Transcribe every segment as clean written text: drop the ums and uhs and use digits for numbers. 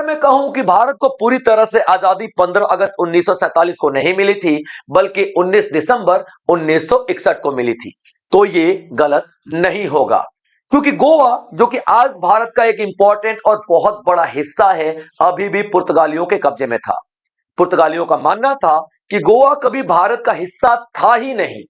मैं कहूं कि भारत को पूरी तरह से आजादी 15 अगस्त 1947 को नहीं मिली थी, बल्कि 19 दिसंबर 1961 को मिली थी, तो ये गलत नहीं होगा। क्योंकि गोवा, जो कि आज भारत का एक इंपॉर्टेंट और बहुत बड़ा हिस्सा है, अभी भी पुर्तगालियों के कब्जे में था। पुर्तगालियों का मानना था कि गोवा कभी भारत का हिस्सा था ही नहीं,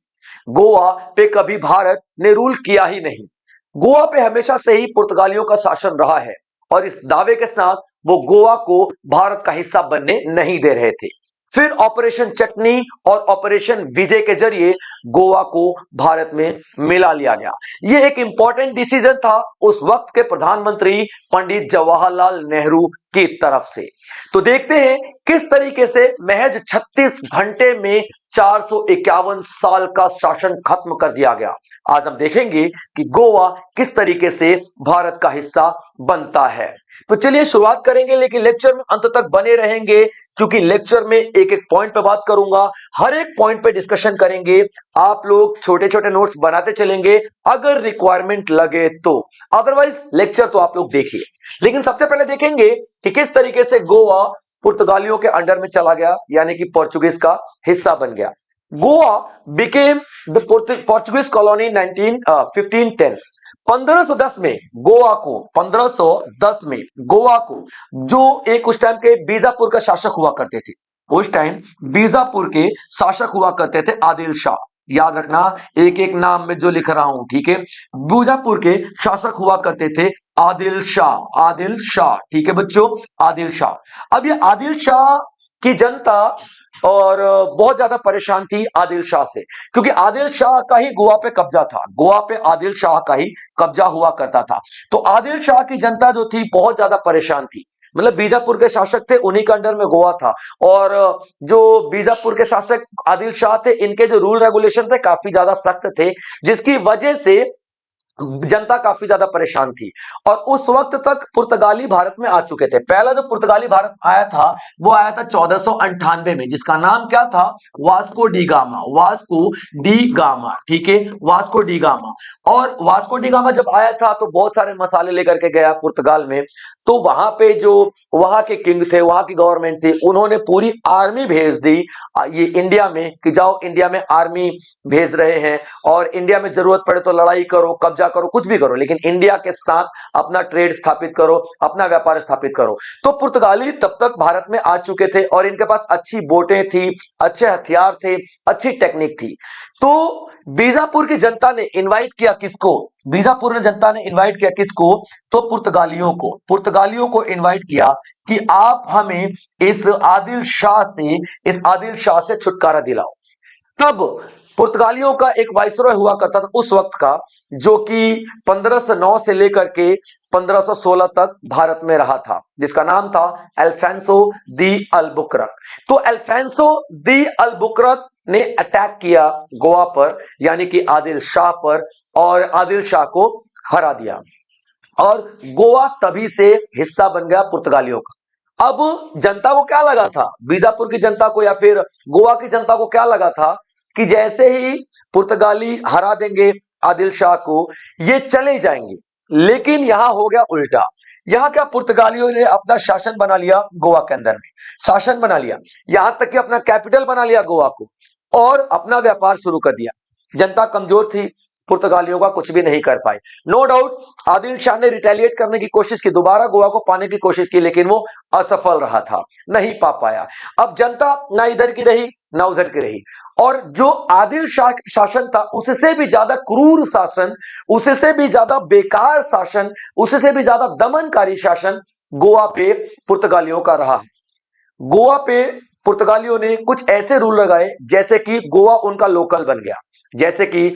गोवा पे कभी भारत ने रूल किया ही नहीं। गोवा पे हमेशा से ही पुर्तगालियों का शासन रहा है, और इस दावे के साथ वो गोवा को भारत का हिस्सा बनने नहीं दे रहे थे। फिर ऑपरेशन चटनी और ऑपरेशन विजय के जरिए गोवा को भारत में मिला लिया गया। यह एक इंपॉर्टेंट डिसीजन था उस वक्त के प्रधानमंत्री पंडित जवाहरलाल नेहरू की तरफ से। तो देखते हैं किस तरीके से महज 36 घंटे में 451 साल का शासन खत्म कर दिया गया। आज हम देखेंगे कि गोवा किस तरीके से भारत का हिस्सा बनता है। तो चलिए शुरुआत करेंगे, लेकिन लेक्चर में अंत तक बने रहेंगे, क्योंकि लेक्चर में एक एक पॉइंट पे बात करूंगा, हर एक पॉइंट पे डिस्कशन करेंगे। आप लोग छोटे छोटे नोट्स बनाते चलेंगे अगर रिक्वायरमेंट लगे तो, अदरवाइज लेक्चर तो आप लोग देखिए। लेकिन सबसे पहले देखेंगे कि किस तरीके से गोवा पुर्तगालियों के अंडर में चला गया, यानी कि पोर्चुगीज का हिस्सा बन गया। Goa became the Portuguese colony 1510। 1510 में गोवा को 1510 में गोवा को जो एक उस टाइम के बीजापुर का शासक हुआ करते थे, उस टाइम बीजापुर के शासक हुआ करते थे आदिल शाह। याद रखना, एक एक नाम में जो लिख रहा हूं, ठीक है। बीजापुर के शासक हुआ करते थे आदिल शाह, आदिल शाह, ठीक है बच्चों, आदिल शाह। अब ये आदिल शाह की जनता और बहुत ज्यादा परेशान थी आदिल शाह से, क्योंकि आदिल शाह का ही गोवा पे कब्जा था, गोवा पे आदिल शाह का ही कब्जा हुआ करता था। तो आदिल शाह की जनता जो थी बहुत ज्यादा परेशान थी। मतलब बीजापुर के शासक थे, उन्हीं के अंडर में गोवा था, और जो बीजापुर के शासक आदिल शाह थे, इनके जो रूल रेगुलेशन थे काफी ज्यादा सख्त थे, जिसकी वजह से जनता काफी ज्यादा परेशान थी। और उस वक्त तक पुर्तगाली भारत में आ चुके थे। पहला जो पुर्तगाली भारत आया था वो आया था 1498 में, जिसका नाम क्या था, Vasco D gamma, Vasco D gamma, ठीक है, वास्को डी गामा। और वास्को डी गामा जब आया था तो बहुत सारे मसाले लेकर के गया पुर्तगाल में। तो वहां पे जो वहां के किंग थे, वहां की गवर्नमेंट थी, उन्होंने पूरी आर्मी भेज दी ये इंडिया में, कि जाओ इंडिया में आर्मी भेज रहे हैं, और इंडिया में जरूरत पड़े तो लड़ाई करो, कब्जा करो, कुछ भी करो, लेकिन इंडिया के साथ अपना ट्रेड स्थापित करो, अपना व्यापार स्थापित करो। तो पुर्तगाली तब तक भारत में आ चुके थे, और इनके पास अच्छी बोटें थी, अच्छे हथियार थे, अच्छी टेक्निक थी। तो बीजापुर की जनता ने इनवाइट किया किसको, बीजापुर ने जनता ने इनवाइट किया किसको, तो पुर्तगालियों को, पुर्तगालियों को इनवाइट किया कि आप हमें इस आदिल शाह से, इस आदिल शाह से छुटकारा दिलाओ। तब पुर्तगालियों का एक वाइसरॉय हुआ करता था उस वक्त का, जो कि 1509 से लेकर के 1516 तक भारत में रहा था, जिसका नाम था अल्फांसो दी अल्बुकरक। तो अल्फांसो दी अल्बुकरक ने अटैक किया गोवा पर, यानी कि आदिल शाह पर, और आदिल शाह को हरा दिया, और गोवा तभी से हिस्सा बन गया पुर्तगालियों का। अब जनता को क्या लगा था, बीजापुर की जनता को या फिर गोवा की जनता को क्या लगा था, कि जैसे ही पुर्तगाली हरा देंगे आदिल शाह को, ये चले जाएंगे। लेकिन यहां हो गया उल्टा। यहां क्या, पुर्तगालियों ने अपना शासन बना लिया गोवा के अंदर में, शासन बना लिया, यहां तक कि अपना कैपिटल बना लिया गोवा को, और अपना व्यापार शुरू कर दिया। जनता कमजोर थी, पुर्तगालियों का कुछ भी नहीं कर पाए। नो डाउट आदिल शाह ने रिटेलिएट करने की कोशिश की, दोबारा गोवा को पाने की कोशिश की, लेकिन वो असफल रहा था, नहीं पा पाया। अब जनता ना इधर की रही ना उधर की रही, और जो आदिल शाह शासन था उससे भी ज्यादा क्रूर शासन, उससे भी ज्यादा बेकार शासन, उससे भी ज्यादा दमनकारी शासन गोवा पे पुर्तगालियों का रहा है। गोवा पे पुर्तगालियों ने कुछ ऐसे रूल लगाए जैसे कि गोवा उनका लोकल बन गया। जैसे कि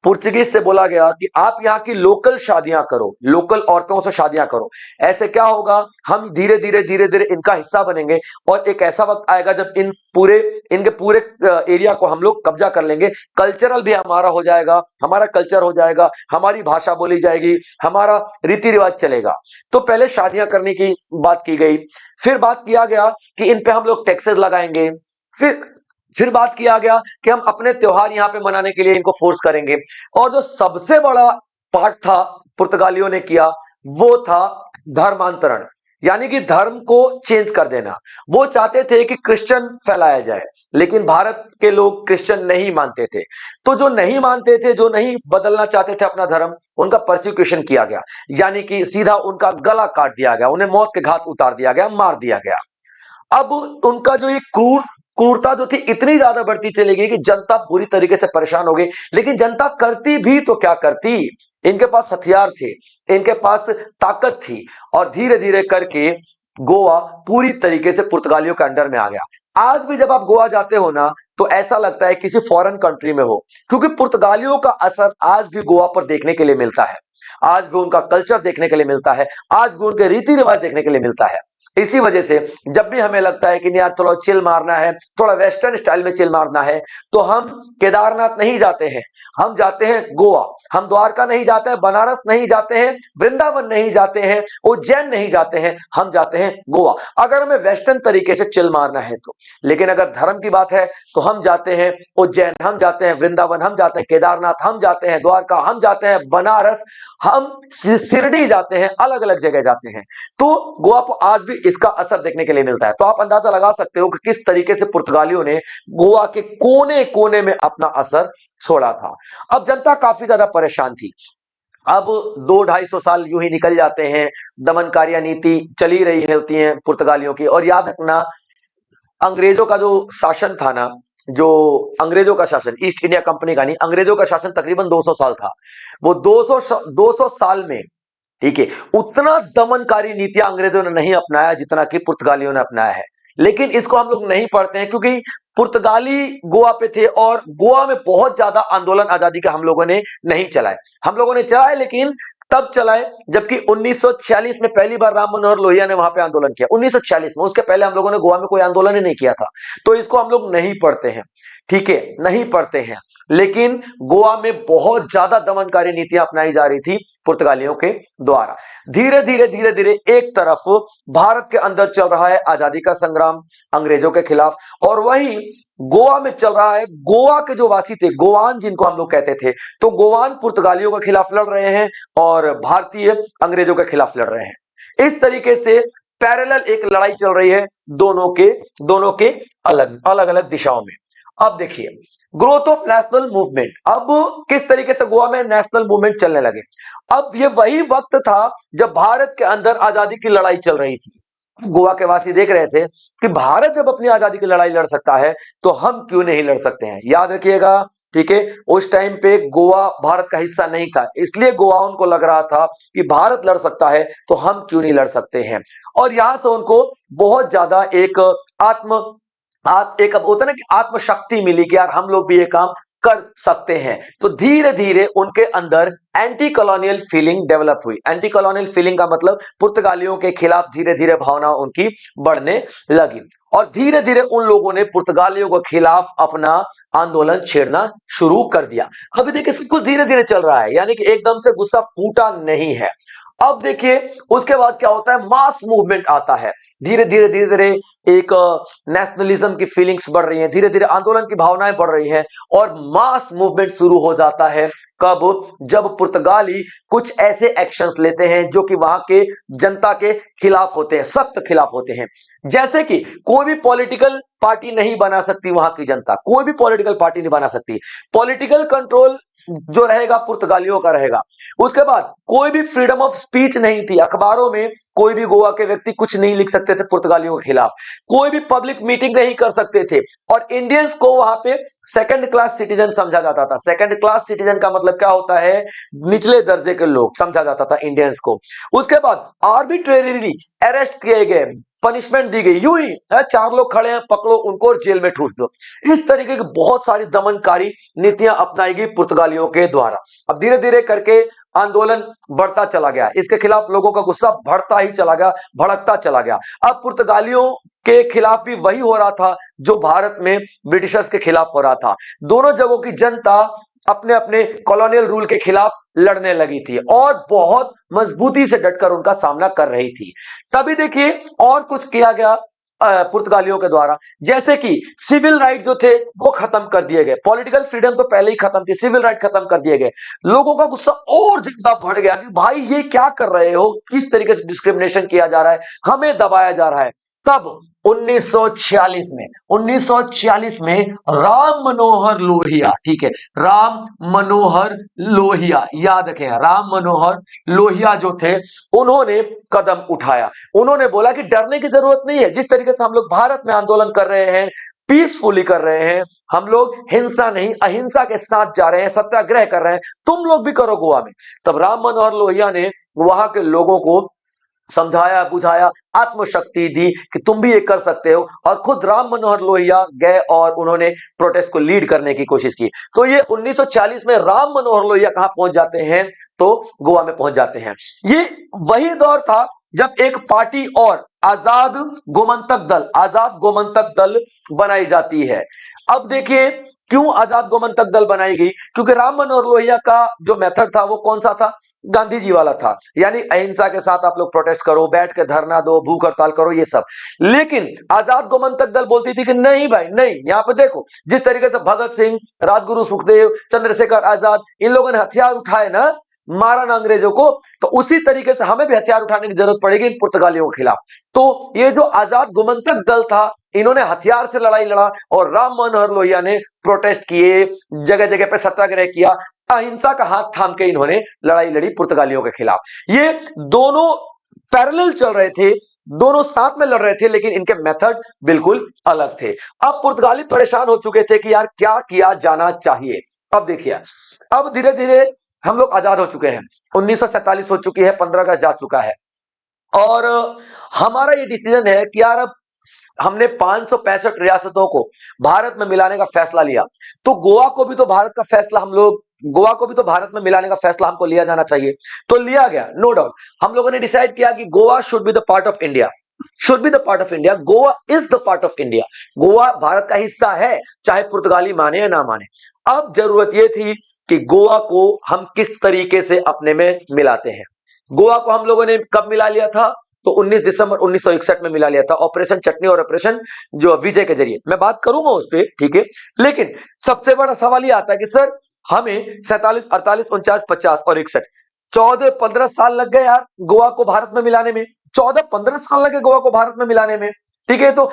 पुर्तगीज से बोला गया कि आप यहाँ की लोकल शादियां करो, लोकल औरतों से शादियां करो। ऐसे क्या होगा, हम धीरे धीरे धीरे धीरे इनका हिस्सा बनेंगे, और एक ऐसा वक्त आएगा जब इनके पूरे एरिया को हम लोग कब्जा कर लेंगे। कल्चरल भी हमारा हो जाएगा, हमारा कल्चर हो जाएगा, हमारी भाषा बोली जाएगी, हमारा रीति रिवाज चलेगा। तो पहले शादियां करने की बात की गई, फिर बात किया गया कि इन पे हम लोग टैक्सेस लगाएंगे, फिर बात किया गया कि हम अपने त्योहार यहां पे मनाने के लिए इनको फोर्स करेंगे। और जो सबसे बड़ा पार्ट था पुर्तगालियों ने किया वो था धर्मांतरण। यानी कि धर्म को चेंज कर देना। वो चाहते थे कि क्रिश्चियन फैलाया जाए, लेकिन भारत के लोग क्रिश्चियन नहीं मानते थे। तो जो नहीं मानते थे, जो नहीं बदलना चाहते थे अपना धर्म, उनका परसिक्यूशन किया गया, यानी कि सीधा उनका गला काट दिया गया, उन्हें मौत के घाट उतार दिया गया, मार दिया गया। अब उनका जो ये क्रूरता जो थी इतनी ज्यादा बढ़ती चली गई कि जनता पूरी तरीके से परेशान हो गई। लेकिन जनता करती भी तो क्या करती, इनके पास हथियार थे, इनके पास ताकत थी, और धीरे धीरे करके गोवा पूरी तरीके से पुर्तगालियों के अंडर में आ गया। आज भी जब आप गोवा जाते हो ना, तो ऐसा लगता है किसी फॉरेन कंट्री में हो, क्योंकि पुर्तगालियों का असर आज भी गोवा पर देखने के लिए मिलता है। आज भी उनका कल्चर देखने के लिए मिलता है, आज भी उनके रीति रिवाज देखने के लिए मिलता है। इसी वजह से जब भी हमें लगता है कि यार थोड़ा चिल मारना है, थोड़ा वेस्टर्न स्टाइल में चिल मारना है, तो हम केदारनाथ नहीं जाते हैं, हम जाते हैं गोवा। हम द्वारका नहीं जाते हैं, बनारस नहीं जाते हैं, वृंदावन नहीं जाते हैं, उज्जैन नहीं जाते हैं, हम जाते हैं गोवा, अगर हमें वेस्टर्न तरीके से चिल मारना है तो। लेकिन अगर धर्म की बात है तो हम जाते हैं उज्जैन, हम जाते हैं वृंदावन, हम जाते हैं केदारनाथ, हम जाते हैं द्वारका, हम जाते हैं बनारस, हम शिरडी जाते हैं, अलग अलग जगह जाते हैं। तो गोवा पर आज भी इसका असर देखने के लिए मिलता है। तो आप अंदाजा लगा सकते हो कि किस तरीके से पुर्तगालियों ने गोवा के कोने कोने में अपना असर छोड़ा था। अब जनता काफी ज्यादा परेशान थी। अब 200-250 साल यूं ही निकल जाते हैं, दमनकारियां नीति चली रही होती है पुर्तगालियों की। और याद रखना, अंग्रेजों का जो शासन था ना, जो अंग्रेजों का शासन, ईस्ट इंडिया कंपनी का नहीं, अंग्रेजों का शासन तकरीबन 200 साल था। वो 200 साल में, ठीक है, उतना दमनकारी नीतियां अंग्रेजों ने नहीं अपनाया जितना कि पुर्तगालियों ने अपनाया है। लेकिन इसको हम लोग नहीं पढ़ते हैं, क्योंकि पुर्तगाली गोवा पे थे और गोवा में बहुत ज्यादा आंदोलन आजादी का हम लोगों ने नहीं चलाए। हम लोगों ने चलाए, लेकिन तब चलाए जबकि 1946 में पहली बार राम मनोहर लोहिया ने वहां पे आंदोलन किया, 1946 में। उसके पहले हम लोगों ने गोवा में कोई आंदोलन ही नहीं किया था। तो इसको हम लोग नहीं पढ़ते हैं, ठीक है, नहीं पढ़ते हैं। लेकिन गोवा में बहुत ज्यादा दमनकारी नीतियां अपनाई जा रही थी पुर्तगालियों के द्वारा। धीरे धीरे धीरे धीरे एक तरफ भारत के अंदर चल रहा है आजादी का संग्राम अंग्रेजों के खिलाफ, और वहीं गोवा में चल रहा है, गोवा के जो वासी थे, गोवान जिनको हम लोग कहते थे, तो गोवान पुर्तगालियों के खिलाफ लड़ रहे हैं और भारतीय अंग्रेजों के खिलाफ लड़ रहे हैं। इस तरीके से पैरेलल एक लड़ाई चल रही है दोनों के अलग अलग दिशाओं में। अब देखिए, ग्रोथ ऑफ नेशनल मूवमेंट। अब किस तरीके से गोवा में नेशनल मूवमेंट चलने लगे। अब ये वही वक्त था जब भारत के अंदर आजादी की लड़ाई चल रही थी। गोवा के वासी देख रहे थे कि भारत जब अपनी आजादी की लड़ाई लड़ सकता है तो हम क्यों नहीं लड़ सकते हैं। याद रखिएगा, ठीक है, उस टाइम पे गोवा भारत का हिस्सा नहीं था, इसलिए गोवाओं को लग रहा था कि भारत लड़ सकता है तो हम क्यों नहीं लड़ सकते हैं। और यहां से उनको बहुत ज्यादा एक एक अब होता है ना कि आत्मशक्ति मिली कि यार हम लोग भी ये काम कर सकते हैं। तो धीरे धीरे उनके अंदर एंटी कॉलोनियल फीलिंग डेवलप हुई। एंटी कॉलोनियल फीलिंग का मतलब पुर्तगालियों के खिलाफ धीरे धीरे भावना उनकी बढ़ने लगी, और धीरे धीरे उन लोगों ने पुर्तगालियों के खिलाफ अपना आंदोलन छेड़ना शुरू कर दिया। अभी देखिए सब कुछ धीरे धीरे चल रहा है, यानी कि एकदम से गुस्सा फूटा नहीं है। अब देखिए उसके बाद क्या होता है, मास मूवमेंट आता है। धीरे धीरे एक नेशनलिज्म की फीलिंग्स बढ़ रही हैं, धीरे धीरे आंदोलन की भावनाएं बढ़ रही हैं, और मास मूवमेंट शुरू हो जाता है। कब? जब पुर्तगाली कुछ ऐसे एक्शंस लेते हैं जो कि वहां के जनता के खिलाफ होते हैं, सख्त खिलाफ होते हैं। जैसे कि कोई भी पॉलिटिकल पार्टी नहीं बना सकती, वहां की जनता कोई भी पॉलिटिकल पार्टी नहीं बना सकती। पॉलिटिकल कंट्रोल जो रहेगा पुर्तगालियों का रहेगा। उसके बाद कोई भी फ्रीडम ऑफ स्पीच नहीं थी, अखबारों में कोई भी गोवा के व्यक्ति कुछ नहीं लिख सकते थे पुर्तगालियों के खिलाफ, कोई भी पब्लिक मीटिंग नहीं कर सकते थे, और इंडियंस को वहां पे सेकंड क्लास सिटीजन समझा जाता था। सेकंड क्लास सिटीजन का मतलब क्या होता है, निचले दर्जे के लोग समझा जाता था इंडियंस को। उसके बाद आर्बिट्रेरीली अरेस्ट किए गए, पनिशमेंट दी गई, यूं ही है, 4 लोग खड़े हैं, पकड़ो उनको और जेल में ठूस दो। इस तरीके की बहुत सारी दमनकारी नीतियां अपनाई गई पुर्तगालियों के द्वारा। अब धीरे धीरे करके आंदोलन बढ़ता चला गया, इसके खिलाफ लोगों का गुस्सा बढ़ता ही चला गया, भड़कता चला गया। अब पुर्तगालियों के खिलाफ भी वही हो रहा था जो भारत में ब्रिटिशर्स के खिलाफ हो रहा था। दोनों जगहों की जनता अपने अपने कॉलोनियल रूल के खिलाफ लड़ने लगी थी और बहुत मजबूती से डटकर उनका सामना कर रही थी। तभी देखिए और कुछ किया गया पुर्तगालियों के द्वारा। जैसे कि सिविल राइट जो थे वो खत्म कर दिए गए, पॉलिटिकल फ्रीडम तो पहले ही खत्म थी, सिविल राइट खत्म कर दिए गए। लोगों का गुस्सा और ज्यादा बढ़ गया कि भाई ये क्या कर रहे हो, किस तरीके से डिस्क्रिमिनेशन किया जा रहा है, हमें दबाया जा रहा है। तब 1946 में राम मनोहर लोहिया, ठीक है, राम मनोहर लोहिया, याद रखें, राम मनोहर लोहिया जो थे उन्होंने कदम उठाया। उन्होंने बोला कि डरने की जरूरत नहीं है, जिस तरीके से हम लोग भारत में आंदोलन कर रहे हैं, पीसफुली कर रहे हैं, हम लोग हिंसा नहीं अहिंसा के साथ जा रहे हैं, सत्याग्रह कर रहे हैं, तुम लोग भी करो गोवा में। तब राम मनोहर लोहिया ने वहां के लोगों को समझाया बुझाया, आत्मशक्ति दी कि तुम भी ये कर सकते हो, और खुद राम मनोहर लोहिया गए और उन्होंने प्रोटेस्ट को लीड करने की कोशिश की। तो ये 1940 में राम मनोहर लोहिया कहां पहुंच जाते हैं, तो गोवा में पहुंच जाते हैं। ये वही दौर था जब एक पार्टी और आजाद गोमंतक दल बनाई जाती है। अब देखिए क्यों आजाद गोमंतक दल बनाई गई, क्योंकि राम मनोहर लोहिया का जो मेथड था वो कौन सा था, गांधी जी वाला था, यानी अहिंसा के साथ आप लोग प्रोटेस्ट करो, बैठ के धरना दो, भूख हड़ताल करो, ये सब। लेकिन आजाद गोमंतक दल बोलती थी कि नहीं भाई नहीं, यहां पे देखो जिस तरीके से भगत सिंह, राजगुरु सुखदेव, चंद्रशेखर आजाद, इन लोगों ने हथियार उठाए ना, मारा ना अंग्रेजों को, तो उसी तरीके से हमें भी हथियार उठाने की जरूरत पड़ेगी इन पुर्तगालियों के खिलाफ। तो ये जो आजाद गोमंतक दल था, इन्होंने हथियार से लड़ाई लड़ा और राम मनोहर लोहिया ने प्रोटेस्ट किए, जगह जगह पे सत्याग्रह किया, अहिंसा का हाथ थाम के इन्होंने लड़ाई लड़ी पुर्तगालियों के खिलाफ। ये दोनों पैरेलल चल रहे थे, दोनों साथ में लड़ रहे थे, लेकिन इनके मेथड बिल्कुल अलग थे। अब पुर्तगाली परेशान हो चुके थे कि यार क्या किया जाना चाहिए। अब देखिए, अब धीरे धीरे हम लोग आजाद हो चुके हैं, 1947 हो चुकी है, 15 अगस्त जा चुका है, और हमारा ये डिसीजन है कि यार अब हमने 565 रियासतों को भारत में मिलाने का फैसला लिया, तो गोवा को भी तो भारत का फैसला हम लोग गोवा को भी तो भारत में मिलाने का फैसला हमको लिया जाना चाहिए। तो लिया गया, नो डाउट। हम लोगों ने डिसाइड किया कि Goa should be the part of India, Goa is the part of India, Goa Bharat का हिस्सा है, चाहे पुर्तगाली माने या ना माने। अब जरूरत यह थी कि गोवा को हम किस तरीके से अपने में मिलाते हैं। गोवा को हम लोगों ने कब मिला लिया था, तो 19 दिसंबर 1961 में मिला लिया था, ऑपरेशन चटनी और ऑपरेशन जो विजय के जरिए। मैं बात करूंगा उस पर, ठीक है। लेकिन सबसे बड़ा सवाल यह आता है कि सर हमें 47, 48, 49, 50 और 61 14-15 साल लग गए यार गोवा को भारत में मिलाने में, 14-15 साल लगे गोवा को भारत में मिलाने में, ठीक है। तो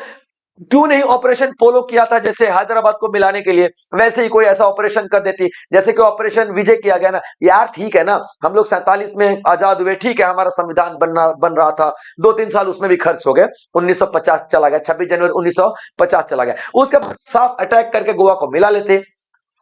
क्यों नहीं ऑपरेशन पोलो किया था, जैसे हैदराबाद को मिलाने के लिए, वैसे ही कोई ऐसा ऑपरेशन कर देती, जैसे कि ऑपरेशन विजय किया गया ना यार। ठीक है ना, हम लोग 47 में आजाद हुए, ठीक है, हमारा संविधान बन रहा था, 2-3 साल उसमें भी खर्च हो गए, 1950 चला गया, 26 जनवरी 1950 चला गया, उसके बाद साफ अटैक करके गोवा को मिला लेते।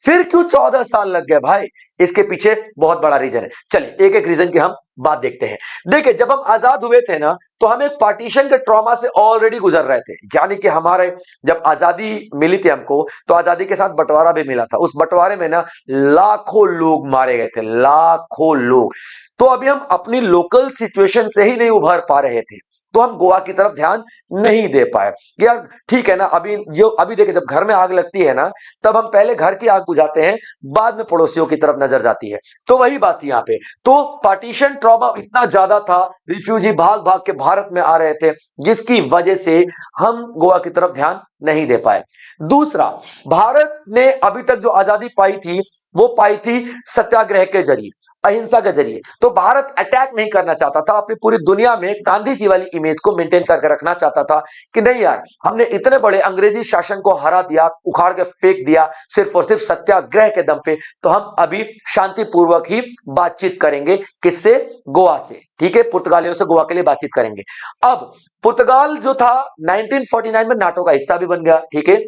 फिर क्यों 14 साल लग गए भाई, इसके पीछे बहुत बड़ा रीजन है। चलिए एक एक रीजन की हम बात देखते हैं। देखिए जब हम आजाद हुए थे ना, तो हम एक पार्टीशन के ट्रॉमा से ऑलरेडी गुजर रहे थे, यानी कि हमारे जब आजादी मिली थी हमको, तो आजादी के साथ बंटवारा भी मिला था। उस बंटवारे में ना लाखों लोग मारे गए थे, लाखों लोग। तो अभी हम अपनी लोकल सिचुएशन से ही नहीं उभर पा रहे थे, तो हम गोवा की तरफ ध्यान नहीं दे पाए। यार ठीक है ना, अभी देखिए जब घर में आग लगती है ना, तब हम पहले घर की आग बुझाते हैं, बाद में पड़ोसियों की तरफ नजर जाती है। तो वही बात थी यहाँ पे। तो पार्टीशन ट्रॉमा इतना ज्यादा था, रिफ्यूजी भाग भाग के भारत में आ रहे थे, जिसकी वजह से हम गोवा की तरफ ध्यान नहीं दे पाए। दूसरा, भारत ने अभी तक जो आजादी पाई थी वो पाई थी सत्याग्रह के जरिए, अहिंसा के जरिए। तो भारत अटैक नहीं करना चाहता था, अपनी पूरी दुनिया में गांधी जी वाली इमेज को मेंटेन करके रखना चाहता था कि नहीं यार, हमने इतने बड़े अंग्रेजी शासन को हरा दिया, उखाड़ के फेंक दिया सिर्फ और सिर्फ सत्याग्रह के दम पे, तो हम अभी शांतिपूर्वक ही बातचीत करेंगे। किससे? गोवा से, ठीक है, पुर्तगालियों से गोवा के लिए बातचीत करेंगे। अब पुर्तगाल जो था 1949 में नाटो का हिस्सा भी बन गया, ठीक है,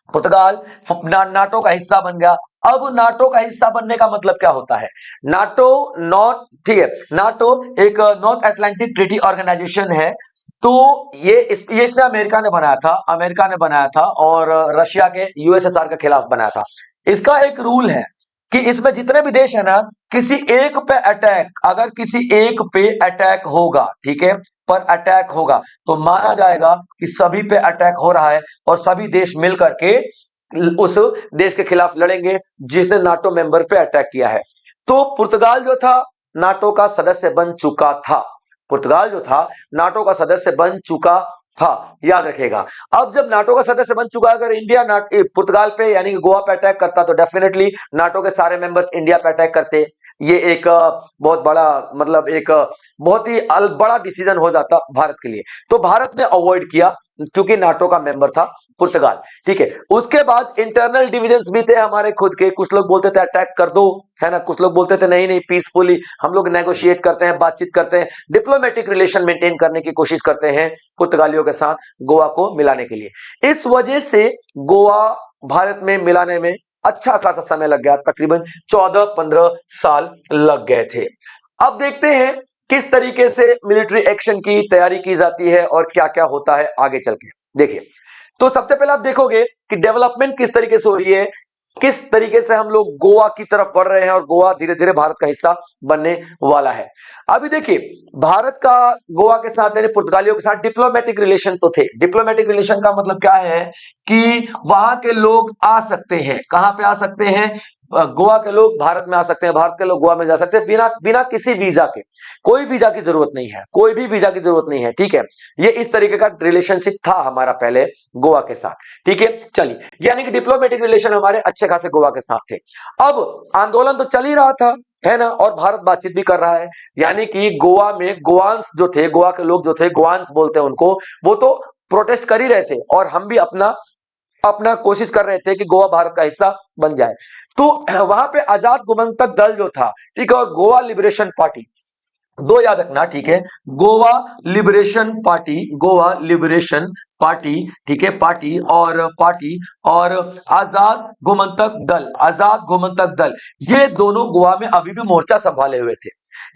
पुर्तगाल नाटो का हिस्सा बन गया। अब नाटो का हिस्सा बनने का मतलब क्या होता है? नाटो ठीक है, नाटो एक नॉर्थ अटलांटिक ट्रीटी ऑर्गेनाइजेशन है। तो ये इसने अमेरिका ने बनाया था और रशिया के यूएसएसआर के खिलाफ बनाया था। इसका एक रूल है कि इसमें जितने भी देश है ना, किसी एक पे अटैक, अगर किसी एक पे अटैक होगा, ठीक है, पर अटैक होगा, तो माना जाएगा कि सभी पे अटैक हो रहा है और सभी देश मिल करके उस देश के खिलाफ लड़ेंगे जिसने नाटो मेंबर पे अटैक किया है। तो पुर्तगाल जो था नाटो का सदस्य बन चुका था, पुर्तगाल जो था नाटो का सदस्य बन चुका हाँ, याद रखेगा। अब जब नाटो का सदस्य बन चुका है, अगर इंडिया पुर्तगाल पे यानी कि गोवा पे अटैक करता तो डेफिनेटली नाटो के सारे मेंबर्स इंडिया पे अटैक करते। ये एक बहुत बड़ा मतलब एक बहुत ही बड़ा डिसीजन हो जाता भारत के लिए। तो भारत ने अवॉइड किया क्योंकि नाटो का मेंबर था पुर्तगाल। ठीक है, उसके बाद इंटरनल डिविजन्स भी थे हमारे खुद के। कुछ लोग बोलते थे अटैक कर दो, है ना, कुछ लोग बोलते थे नहीं नहीं पीसफुली हम लोग नेगोशिएट करते हैं, बातचीत करते हैं, डिप्लोमेटिक रिलेशन मेंटेन करने की कोशिश करते हैं पुर्तगालियों के साथ गोवा को मिलाने के लिए। इस वजह से गोवा भारत में मिलाने में अच्छा खासा समय लग गया, तकरीबन 14-15 साल लग गए थे। अब देखते हैं किस तरीके से मिलिट्री एक्शन की तैयारी की जाती है और क्या क्या होता है आगे चल के। देखिए, तो सबसे पहले आप देखोगे कि डेवलपमेंट किस तरीके से हो रही है, किस तरीके से हम लोग गोवा की तरफ बढ़ रहे हैं और गोवा धीरे धीरे भारत का हिस्सा बनने वाला है। अभी देखिए, भारत का गोवा के साथ यानी पुर्तगालियों के साथ डिप्लोमेटिक रिलेशन तो थे। डिप्लोमेटिक रिलेशन का मतलब क्या है कि वहां के लोग आ सकते हैं, कहां पे आ सकते हैं, गोवा के लोग भारत में आ सकते हैं, भारत के लोग गोवा में जा सकते हैं बिना बिना किसी वीजा के। कोई वीजा की जरूरत नहीं है, कोई भी वीजा की जरूरत नहीं है। ठीक है, ये इस तरीके का रिलेशनशिप था हमारा पहले गोवा के साथ। ठीक है, चलिए, यानी कि डिप्लोमेटिक रिलेशन हमारे अच्छे खासे गोवा के साथ थे। अब आंदोलन तो चल ही रहा था, है ना, और भारत बातचीत भी कर रहा है। यानी कि गोवा में गोवांस जो थे, गोवा के लोग जो थे, गोवांस बोलते हैं उनको, वो तो प्रोटेस्ट कर ही रहे थे और हम भी अपना अपना कोशिश कर रहे थे कि गोवा भारत का हिस्सा बन जाए। तो वहां पे आजाद गोमंतक दल जो था, ठीक है, और गोवा लिबरेशन पार्टी, दो याद रखना। ठीक है, Goa liberation party, Goa liberation party, ठीक है, पार्टी और आजाद गोमंतक दल, आजाद गोमंतक दल, ये दोनों गोवा में अभी भी मोर्चा संभाले हुए थे।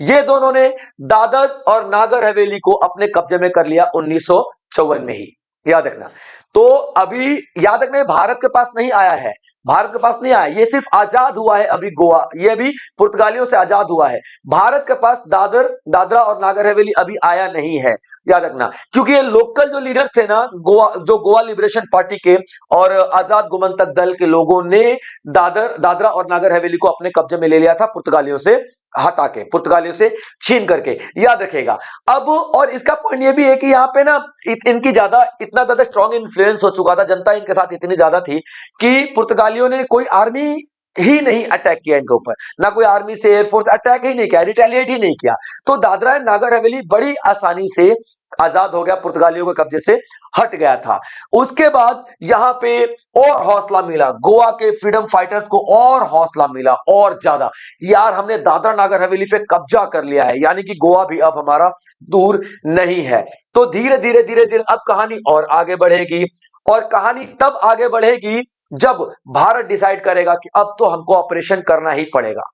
ये दोनों ने दादर और नागर हवेली को अपने कब्जे में कर लिया 1954 में ही, याद रखना। तो अभी याद रखना, भारत के पास नहीं आया है, भारत के पास नहीं आया, ये सिर्फ आजाद हुआ है अभी गोवा, ये अभी पुर्तगालियों से आजाद हुआ है। भारत के पास दादरा और नागर हवेली अभी आया नहीं है, याद रखना। क्योंकि ये लोकल जो लीडर थे ना गोवा, जो गोवा लिबरेशन पार्टी के और आजाद गोमंतक दल के लोगों ने दादरा और नागर हवेली को अपने कब्जे में ले लिया था, पुर्तगालियों से हटा के, पुर्तगालियों से छीन करके, याद रखेगा। अब और इसका पॉइंट ये भी है कि यहाँ पे ना इनकी इतना ज्यादा स्ट्रॉन्ग इन्फ्लुएंस हो चुका था, जनता इनके साथ इतनी ज्यादा थी कि पुर्तगालियों ने कोई आर्मी ही नहीं अटैक किया इनके ऊपर, ना कोई आर्मी से एयरफोर्स अटैक ही नहीं किया, रिटेलिएट ही नहीं किया। तो दादरा एंड नागर हवेली बड़ी आसानी से आजाद हो गया, पुर्तगालियों के कब्जे से हट गया था। उसके बाद यहां पे और हौसला मिला, गोवा के फ्रीडम फाइटर्स को और हौसला मिला और ज्यादा, यार हमने दादरा नागर हवेली पे कब्जा कर लिया है, यानी कि गोवा भी अब हमारा दूर नहीं है। तो धीरे धीरे धीरे धीरे अब कहानी और आगे बढ़ेगी, और कहानी तब आगे बढ़ेगी जब भारत डिसाइड करेगा कि अब तो हमको ऑपरेशन करना ही पड़ेगा।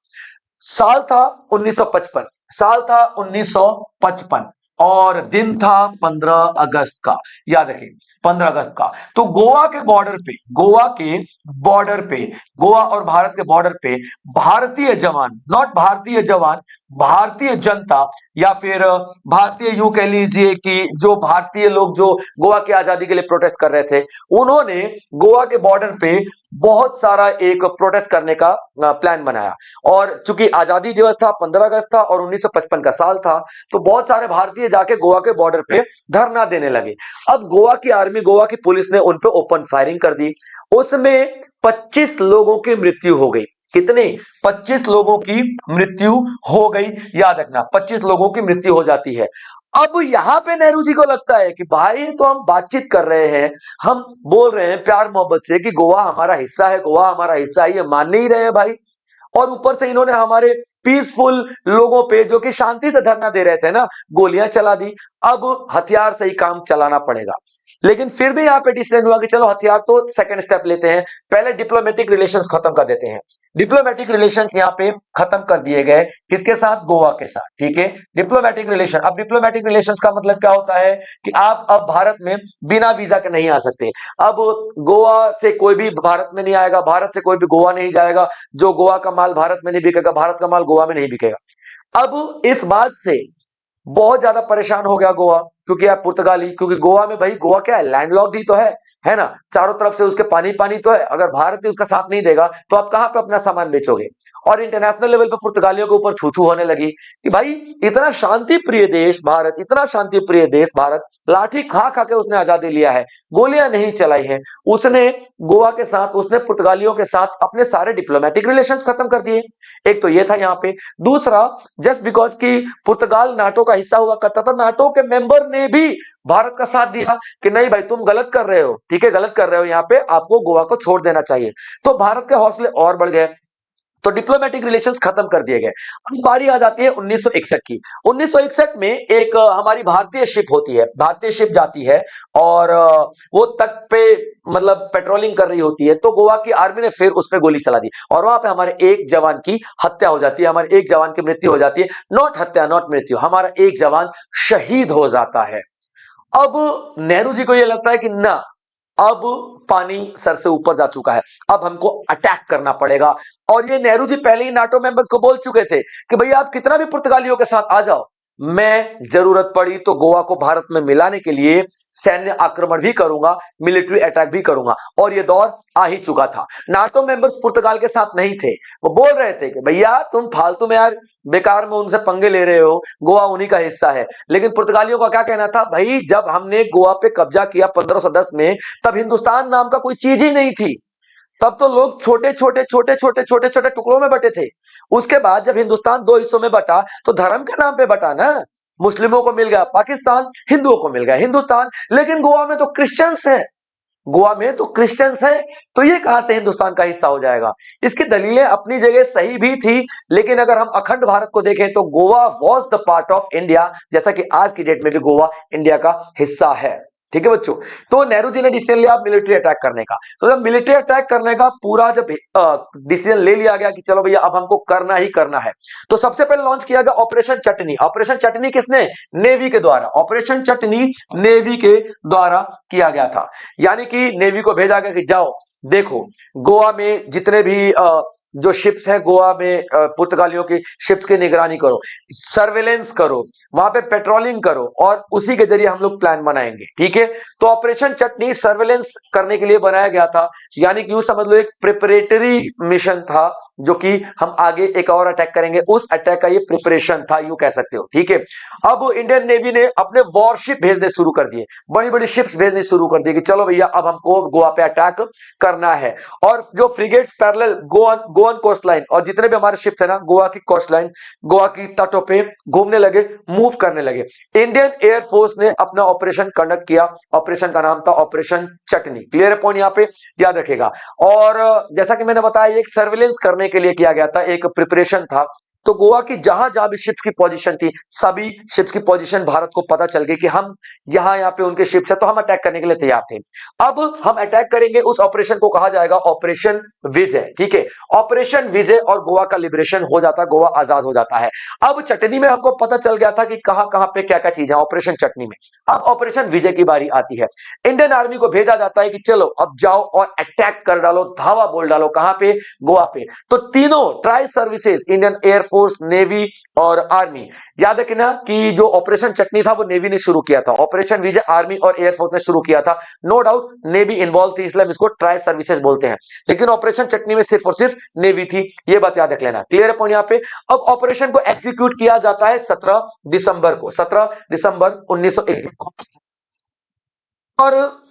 साल था 1955, साल था 1955 और दिन था 15 अगस्त का, याद रखें 15 अगस्त का। तो गोवा के बॉर्डर पे, गोवा के बॉर्डर पे, गोवा और भारत के बॉर्डर पे भारतीय जवान, नॉट भारतीय जवान, भारतीय जनता, या फिर भारतीय, यूं कह लीजिए कि जो भारतीय लोग जो गोवा की आजादी के लिए प्रोटेस्ट कर रहे थे, उन्होंने गोवा के बॉर्डर पे बहुत सारा एक प्रोटेस्ट करने का प्लान बनाया। और चूंकि आजादी दिवस था, 15 अगस्त था और 1955 का साल था, तो बहुत सारे भारतीय जाके गोवा के बॉर्डर पे धरना देने लगे। अब गोवा की आर्मी, गोवा की पुलिस ने उन पे ओपन फायरिंग कर दी। उसमें 25 लोगों की मृत्यु हो गई। कितने? 25 लोगों की मृत्यु हो गई, याद रखना 25 लोगों की मृत्यु हो जाती है। अब यहां पे नेहरू जी को लगता है कि भाई तो हम बातचीत कर रहे हैं, हम बोल रहे हैं प्यार मोहब्बत से कि गोवा हमारा हिस्सा है, गोवा हमारा हिस्सा है, ये मान नहीं रहे हैं भाई। और ऊपर से इन्होंने हमारे पीसफुल लोगों पे जो कि शांति से धरना दे रहे थे ना, गोलियां चला दी। अब हथियार से ही काम चलाना पड़ेगा। लेकिन फिर भी यहां पे डिसीजन हुआ कि चलो हथियार तो सेकंड स्टेप लेते हैं, पहले डिप्लोमेटिक रिलेशंस खत्म कर देते हैं। डिप्लोमेटिक रिलेशंस यहां पे खत्म कर दिए गए, किसके साथ? गोवा के साथ। ठीक है, डिप्लोमेटिक रिलेशन। अब डिप्लोमेटिक रिलेशंस का मतलब क्या होता है कि आप अब भारत में बिना वीजा के नहीं आ सकते। अब गोवा से कोई भी भारत में नहीं आएगा, भारत से कोई भी गोवा नहीं जाएगा, जो गोवा का माल भारत में नहीं बिकेगा, भारत का माल गोवा में नहीं बिकेगा। अब इस बात से बहुत ज्यादा परेशान हो गया गोवा, क्योंकि आप पुर्तगाली, क्योंकि गोवा में भाई, गोवा क्या है, लैंडलॉक्ड ही तो है ना, चारों तरफ से उसके पानी पानी तो है। अगर भारत ही उसका साथ नहीं देगा तो आप कहां पे अपना सामान बेचोगे। और इंटरनेशनल लेवल पे पुर्तगालियों के ऊपर छू होने लगी कि भाई इतना शांति प्रिय देश भारत, इतना शांति प्रिय देश भारत, लाठी खा खा के उसने आजादी लिया है, गोलियां नहीं चलाई है। उसने गोवा के साथ, उसने पुर्तगालियों के साथ अपने सारे डिप्लोमेटिक रिलेशंस खत्म कर दिए। एक तो ये था यहाँ पे। दूसरा, जस्ट बिकॉज कि पुर्तगाल नाटो का हिस्सा हुआ करता था, नाटो के मेंबर ने भी भारत का साथ दिया कि नहीं भाई तुम गलत कर रहे हो, ठीक है गलत कर रहे हो, यहाँ पे आपको गोवा को छोड़ देना चाहिए। तो भारत के हौसले और बढ़ गए, तो डिप्लोमेटिक रिलेशंस खत्म कर दिए गए। अब बारी आ जाती है 1961 की। 1961 में एक हमारी भारतीय शिप होती है, भारतीय शिप जाती है और वो तट पे मतलब पेट्रोलिंग कर रही होती है, तो गोवा की आर्मी ने फिर उस पे गोली चला दी और वहां पे हमारे एक जवान की हत्या हो जाती है, हमारे एक जवान की मृत्यु हो जाती है। नॉट हत्या, नॉट मृत्यु, हमारा एक जवान शहीद हो जाता है। अब नेहरू जी को यह लगता है कि ना, अब पानी सर से ऊपर जा चुका है, अब हमको अटैक करना पड़ेगा। और ये नेहरू जी पहले ही नाटो मेंबर्स को बोल चुके थे कि भैया आप कितना भी पुर्तगालियों के साथ आ जाओ, मैं जरूरत पड़ी तो गोवा को भारत में मिलाने के लिए सैन्य आक्रमण भी करूंगा, मिलिट्री अटैक भी करूंगा। और ये दौर आ ही चुका था। नाटो मेंबर्स पुर्तगाल के साथ नहीं थे, वो बोल रहे थे कि भैया तुम फालतू में यार बेकार में उनसे पंगे ले रहे हो, गोवा उन्हीं का हिस्सा है। लेकिन पुर्तगालियों का क्या कहना था, भाई जब हमने गोवा पे कब्जा किया 1510 में, तब हिंदुस्तान नाम का कोई चीज ही नहीं थी, तब तो लोग छोटे छोटे छोटे छोटे छोटे छोटे टुकड़ों में बटे थे। उसके बाद जब हिंदुस्तान दो हिस्सों में बटा तो धर्म के नाम पे बटा ना, मुस्लिमों को मिल गया पाकिस्तान, हिंदुओं को मिल गया हिंदुस्तान। लेकिन गोवा में तो क्रिश्चियंस हैं, गोवा में तो क्रिश्चियंस हैं, तो ये कहां से हिंदुस्तान का हिस्सा हो जाएगा। इसकी दलीलें अपनी जगह सही भी थी, लेकिन अगर हम अखंड भारत को देखें तो Goa was the part of India, जैसा कि आज की डेट में भी गोवा इंडिया का हिस्सा है। ठीक है बच्चों, तो नेहरू जी ने डिसीजन लिया मिलिट्री अटैक करने का। तो जब मिलिट्री अटैक करने का पूरा जब डिसीजन ले लिया गया कि चलो भैया अब हमको करना ही करना है, तो सबसे पहले लॉन्च किया गया ऑपरेशन चटनी। ऑपरेशन चटनी किसने, नेवी के द्वारा। ऑपरेशन चटनी नेवी के द्वारा किया गया था, यानी कि नेवी को भेजा गया कि जाओ देखो गोवा में जितने भी जो शिप्स हैं, गोवा में पुर्तगालियों की शिप्स की निगरानी करो, सर्वेलेंस करो, वहां पे पेट्रोलिंग करो, और उसी के जरिए हम लोग प्लान बनाएंगे। ठीक है, तो ऑपरेशन चटनी सर्वेलेंस करने के लिए बनाया गया था, यानी कि यूं समझ लो एक प्रिपरेटरी मिशन था, जो कि हम आगे एक और अटैक करेंगे, उस अटैक का ये प्रिपरेशन था, यूं कह सकते हो। ठीक है, अब इंडियन नेवी ने अपने वॉरशिप भेजने शुरू कर दिए, बड़ी बड़ी शिप्स भेजने शुरू कर दिए कि चलो भैया अब हमको गोवा पे अटैक करना है। और जो frigates parallel Goan coast line, और जितने भी हमारे शिप्स है ना गोवा की कोस्ट लाइन, गोवा की तटों पे घूमने लगे, मूव करने लगे। इंडियन एयरफोर्स ने अपना ऑपरेशन कंडक्ट किया, ऑपरेशन का नाम था ऑपरेशन चटनी। क्लियर है पॉइंट, यहां पे याद रखेगा। और जैसा कि मैंने बताया एक सर्विलेंस करने के लिए किया गया था, एक प्रिपरेशन था। तो गोवा की जहां जहां भी शिप्स की पोजीशन थी, सभी शिप्स की पोजीशन भारत को पता चल गई कि हम यहां पे उनके शिप्स है, तो हम अटैक करने के लिए तैयार थे। अब हम अटैक करेंगे, उस ऑपरेशन को कहा जाएगा ऑपरेशन विजय। ठीक है, ऑपरेशन विजय, और गोवा का लिबरेशन हो जाता है, गोवा आजाद हो जाता है। अब चटनी में हमको पता चल गया था कि कहां कहां पे क्या क्या चीज है ऑपरेशन चटनी में। अब ऑपरेशन विजय की बारी आती है। इंडियन आर्मी को भेजा जाता है कि चलो अब जाओ और अटैक कर डालो, धावा बोल डालो, कहां पे, गोवा पे। तो तीनों tri services, Indian air force, navy और आर्मी, याद है कि ना कि जो ऑपरेशन चटनी था वो नेवी ने शुरू किया था, ऑपरेशन विजय आर्मी और एयरफोर्स ने शुरू किया था। नो डाउट नेवी इन्वॉल्व थी, इसलिए हम इसको ट्राई सर्विसेज बोलते हैं, लेकिन ऑपरेशन चटनी में सिर्फ और सिर्फ नेवी थी, ये बात याद रख लेना। क्लियर है पॉइंट यहां पे। अब ऑपरेशन को एग्जीक्यूट किया जाता है 17 दिसंबर को, 17 दिसंबर 1961। और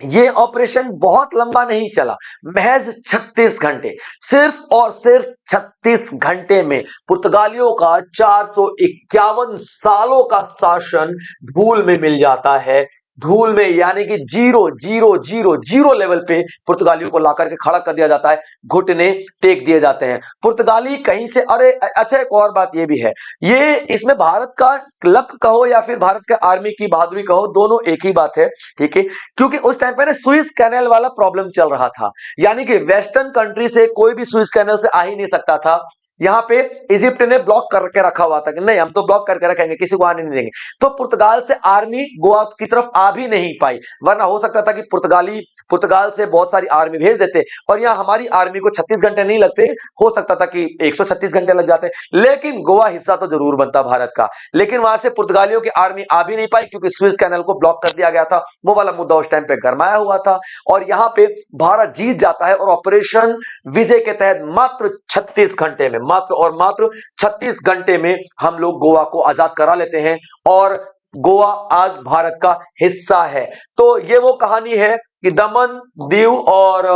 ये ऑपरेशन बहुत लंबा नहीं चला, महज 36 घंटे, सिर्फ और सिर्फ 36 घंटे में पुर्तगालियों का 451 सालों का शासन धूल में मिल जाता है। धूल में, यानी कि 0 लेवल पे पुर्तगालियों को लाकर के खड़ा कर दिया जाता है, घुटने टेक दिए जाते हैं। पुर्तगाली कहीं से, अरे अच्छा एक और बात ये भी है, ये इसमें भारत का लक कहो या फिर भारत के आर्मी की बहादुरी कहो, दोनों एक ही बात है। ठीक है, क्योंकि उस टाइम पे ना सुइस कैनाल वाला प्रॉब्लम चल रहा था, यानी कि वेस्टर्न कंट्री से कोई भी सुइस कैनाल से आ ही नहीं सकता था। यहाँ पे इजिप्ट ने ब्लॉक करके रखा हुआ था कि नहीं हम तो ब्लॉक करके रखेंगे, किसी को आने नहीं देंगे। तो पुर्तगाल से आर्मी गोवा की तरफ आ भी नहीं पाई, वरना हो सकता था कि पुर्तगाल से बहुत सारी आर्मी भेज देते और यहाँ हमारी आर्मी को 36 घंटे नहीं लगते, हो सकता था कि 136 घंटे लग जाते, लेकिन गोवा हिस्सा तो जरूर बनता भारत का। लेकिन वहां से पुर्तगालियों की आर्मी आ भी नहीं पाई क्योंकि स्विस कैनल को ब्लॉक कर दिया गया था। वो वाला मुद्दा उस टाइम पे गरमाया हुआ था और यहाँ पे भारत जीत जाता है और ऑपरेशन विजय के तहत मात्र 36 घंटे में, मात्र और मात्र 36 घंटे में हम लोग गोवा को आजाद करा लेते हैं और गोवा आज भारत का हिस्सा है। तो ये वो कहानी है कि दमन, दीव और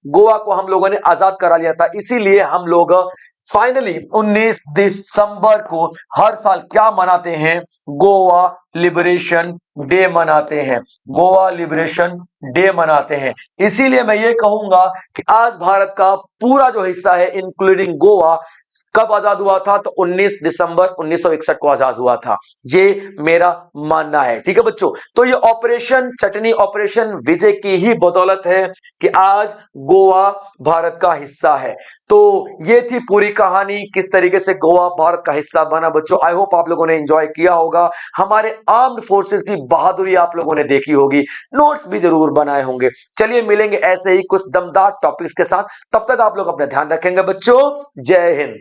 गोवा को हम लोगों ने आजाद करा लिया था। इसीलिए हम लोग फाइनली 19 दिसंबर को हर साल क्या मनाते हैं, गोवा लिबरेशन डे मनाते हैं, गोवा लिबरेशन डे मनाते हैं। इसीलिए मैं ये कहूंगा कि आज भारत का पूरा जो हिस्सा है इंक्लूडिंग गोवा कब आजाद हुआ था, तो 19 दिसंबर 1961 को आजाद हुआ था। ये मेरा मानना है। ठीक है बच्चों, तो ये ऑपरेशन चटनी, ऑपरेशन विजय की ही बदौलत है कि आज गोवा भारत का हिस्सा है। तो ये थी पूरी कहानी किस तरीके से गोवा भारत का हिस्सा बना। बच्चों आई होप आप लोगों ने एंजॉय किया होगा, हमारे आर्म्ड फोर्सेस की बहादुरी आप लोगों ने देखी होगी, नोट्स भी जरूर बनाए होंगे। चलिए मिलेंगे ऐसे ही कुछ दमदार टॉपिक्स के साथ, तब तक आप लोग अपना ध्यान रखेंगे बच्चों। जय हिंद।